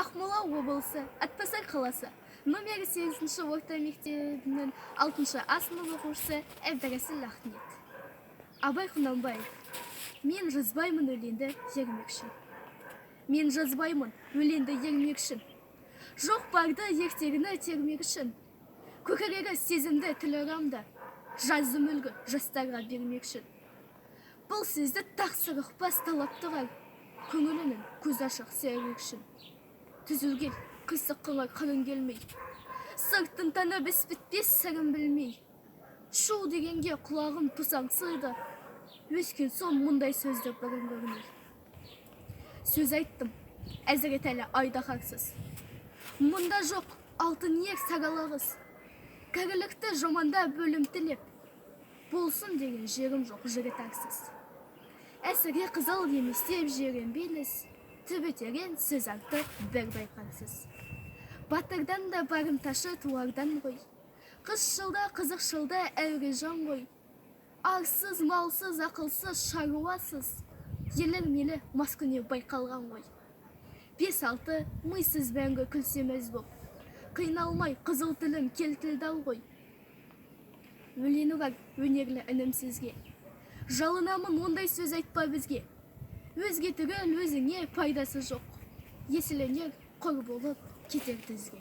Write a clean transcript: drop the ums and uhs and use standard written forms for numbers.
Ақмола облысы, Атбасар қаласы, номер 8-ші орта мектебінің 6-шы А сынып оқушысы Әбдірәсіл Ахмет. Абай Құнанбаев. Мен жазбаймын өлеңді ермекшін. Мен жазбаймын өлеңді ермекшін. Жоқ барды ертегіні термекшін. Көкірегі сезімді тілорамды, жазым үлгі жастарға бермекшін. Бұл сөзді тақсыр ұқпас талап тұрар, көңілінің көз ашық сүйрекшін. Түзілген қисық қыңыр қырын келмей, сыртын танып іс бітпес сырын білмей, шу дегенге құлағым тұсаңсыды, өскен соң мұндай сөзді бірін көрмей. Сөз айттым, әзірет әлі айдаһарсыз. Мұнда жоқ алтын ер саралағыз. Кәрілікті жаманда бөлім тілеп, болсын деген жерім жоқ жігітарсыз. Әсіре қызыл еместеп жерен беліз, түбі терен сөз артық бір байқарсыз. Батырдан да барымташы туардан ғой, қыз жылда қызық жылда әуре жан ғой. Арсыз, малсыз, ақылсыз, шаруасыз, елір мелі маскүне байқалған ғой. 5-6 мыйсыз бәңгі күлсеміз боп, қиналмай қызыл тілім келтілдал ғой. Өлені бар өнерлі інімсізге, жалынамын ондай сөз айтпа бізге. Өзге түгіл өзіңе пайдасы жоқ, есіленер құр болып кетер тізге.